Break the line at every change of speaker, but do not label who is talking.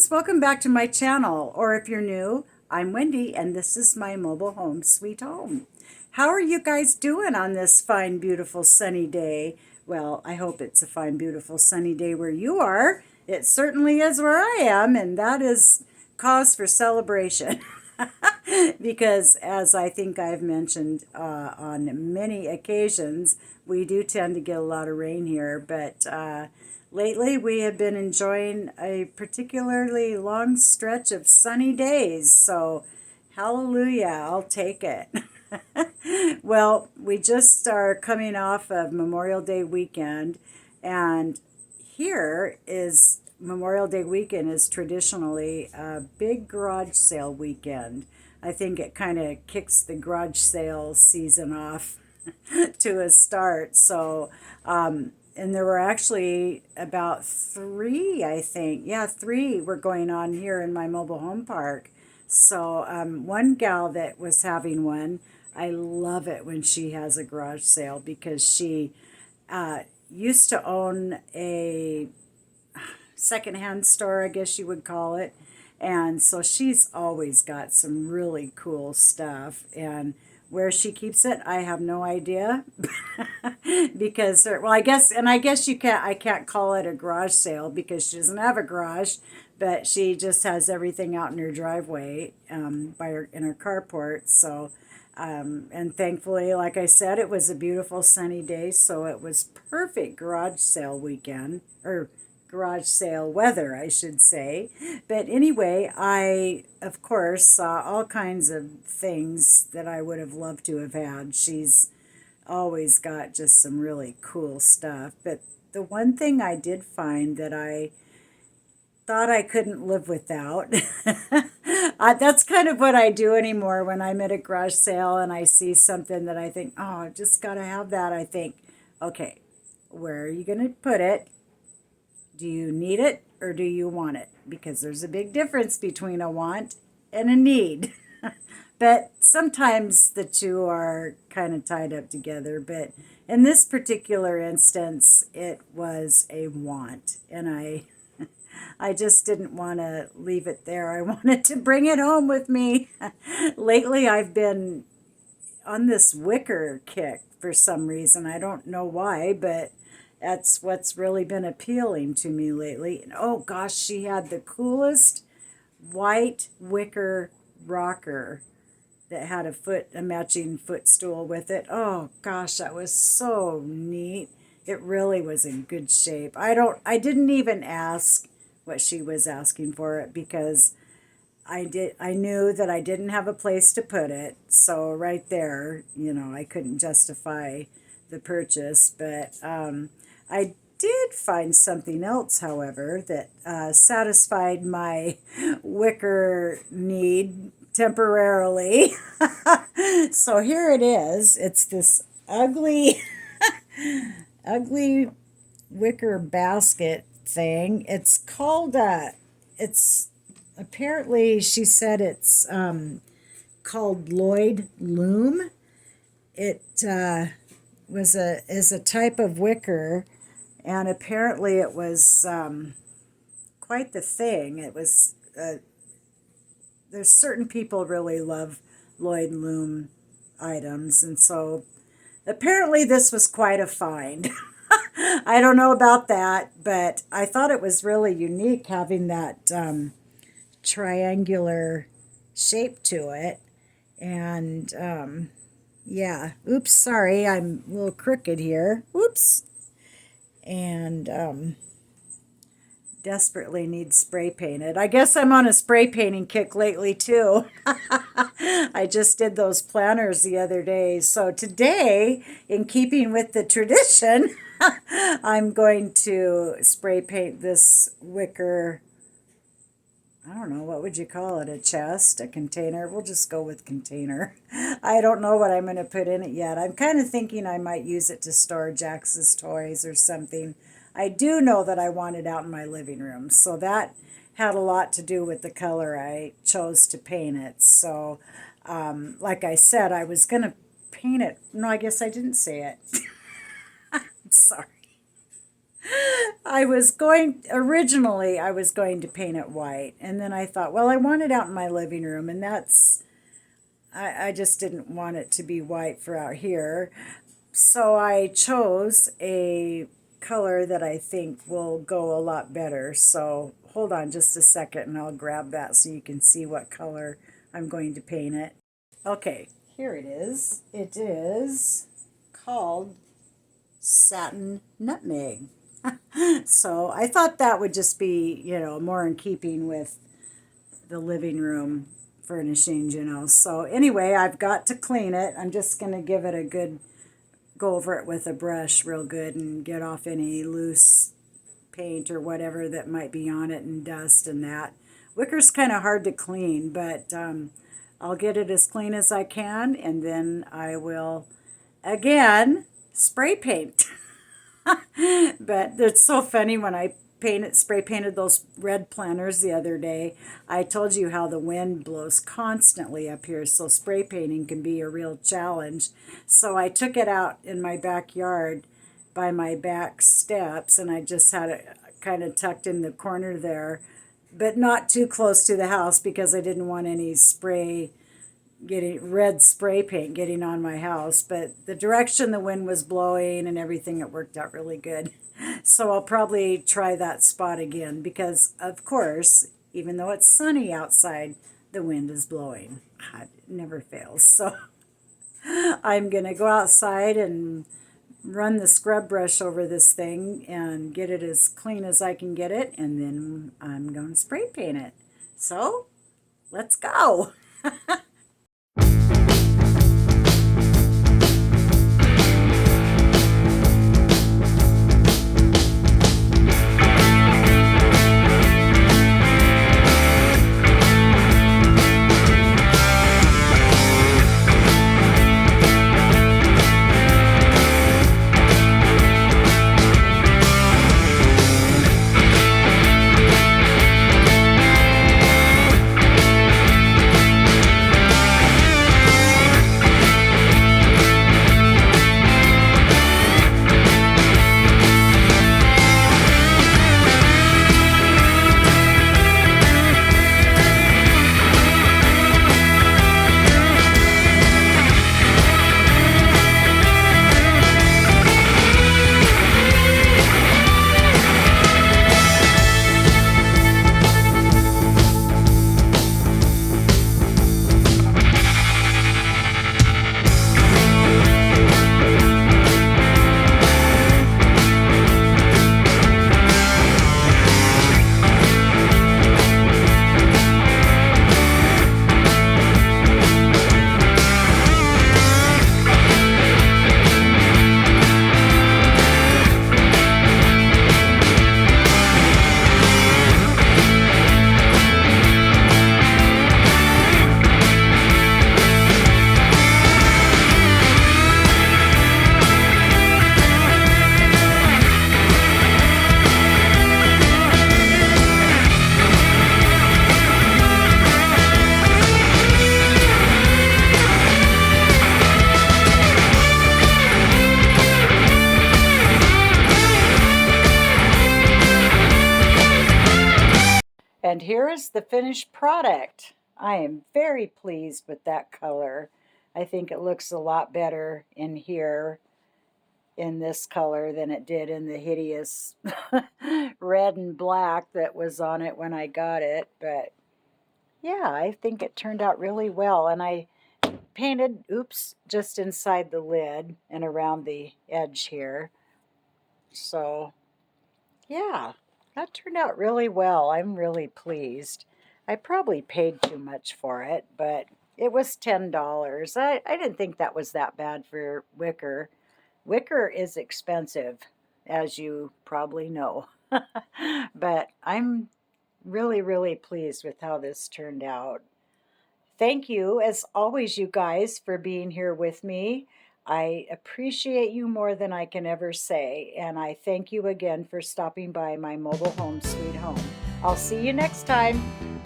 friends, welcome back to my channel. Or if you're new, I'm Wendy and this is my mobile home sweet home. How are you guys doing on this fine, beautiful, sunny day? Well, I hope it's a fine, beautiful, sunny day where you are. It certainly is where I am, and that is cause for celebration. Because as I think I've mentioned on many occasions, we do tend to get a lot of rain here, but lately we have been enjoying a particularly long stretch of sunny days, so hallelujah, I'll take it. Well, we just are coming off of Memorial Day weekend, and here is Memorial Day weekend is traditionally a big garage sale weekend. I think it kind of kicks the garage sale season off to a start. So, and there were actually about three, I think. Yeah, three were going on here in my mobile home park. So, one gal that was having one, I love it when she has a garage sale because she used to own a secondhand store, I guess you would call it. And so she's always got some really cool stuff. And where she keeps it, I have no idea. Because, well, I guess I can't call it a garage sale because she doesn't have a garage, but she just has everything out in her driveway in her carport. So, and thankfully, like I said, it was a beautiful sunny day, so it was perfect garage sale weekend, or garage sale weather, I should say. But anyway, I, of course, saw all kinds of things that I would have loved to have had. She's always got just some really cool stuff. But the one thing I did find that I thought I couldn't live without. That's kind of what I do anymore when I'm at a garage sale and I see something that I think, oh, I just got to have that. I think, okay, where are you going to put it? Do you need it or do you want it? Because there's a big difference between a want and a need. But sometimes the two are kind of tied up together. But in this particular instance, it was a want. And I just didn't want to leave it there. I wanted to bring it home with me. Lately, I've been on this wicker kick for some reason. I don't know why, but that's what's really been appealing to me lately. And oh gosh, she had the coolest white wicker rocker that had a matching footstool with it. Oh gosh, that was so neat. It really was in good shape. I didn't even ask what she was asking for it because I knew that I didn't have a place to put it. So right there, I couldn't justify the purchase, but I did find something else, however, that satisfied my wicker need temporarily. So here it is. It's this ugly, ugly wicker basket thing. It's called, it's apparently, she said it's called Lloyd Loom. It is a type of wicker, and apparently it was quite the thing. It was there's certain people really love Lloyd Loom items, and so apparently this was quite a find. I don't know about that, but I thought it was really unique having that triangular shape to it, and yeah, oops, sorry, I'm a little crooked here. Oops. And desperately need spray painted. I guess I'm on a spray painting kick lately too. I just did those planners the other day. So today, in keeping with the tradition, I'm going to spray paint this wicker, I don't know, what would you call it? A chest, a container? We'll just go with container. I don't know what I'm going to put in it yet. I'm kind of thinking I might use it to store Jax's toys or something. I do know that I want it out in my living room, so that had a lot to do with the color I chose to paint it. So, like I said, I was going to paint it. No, I guess I didn't say it. I'm sorry. originally I was going to paint it white, and then I thought, well, I want it out in my living room, and I just didn't want it to be white for out here. So I chose a color that I think will go a lot better. So hold on just a second and I'll grab that so you can see what color I'm going to paint it. Okay, here it is. It is called Satin Nutmeg. So I thought that would just be, more in keeping with the living room furnishing. So anyway, I've got to clean it. I'm just going to give it a good go over it with a brush real good and get off any loose paint or whatever that might be on it and dust and that. Wicker's kind of hard to clean, but I'll get it as clean as I can, and then I will, again, spray paint. But it's so funny when I spray painted those red planters the other day. I told you how the wind blows constantly up here, so spray painting can be a real challenge. So I took it out in my backyard by my back steps, and I just had it kind of tucked in the corner there, but not too close to the house because I didn't want any red spray paint getting on my house. But the direction the wind was blowing and everything, it worked out really good. So I'll probably try that spot again because, of course, even though it's sunny outside, the wind is blowing. It never fails. So I'm going to go outside and run the scrub brush over this thing and get it as clean as I can get it, and then I'm going to spray paint it. So let's go. And here is the finished product. I am very pleased with that color. I think it looks a lot better in here in this color than it did in the hideous red and black that was on it when I got it. But yeah, I think it turned out really well. And I painted, just inside the lid and around the edge here. So yeah, that turned out really well. I'm really pleased. I probably paid too much for it, but it was $10. I didn't think that was that bad for wicker. Wicker is expensive, as you probably know. But I'm really, really pleased with how this turned out. Thank you, as always, you guys, for being here with me. I appreciate you more than I can ever say, and I thank you again for stopping by my mobile home, sweet home. I'll see you next time.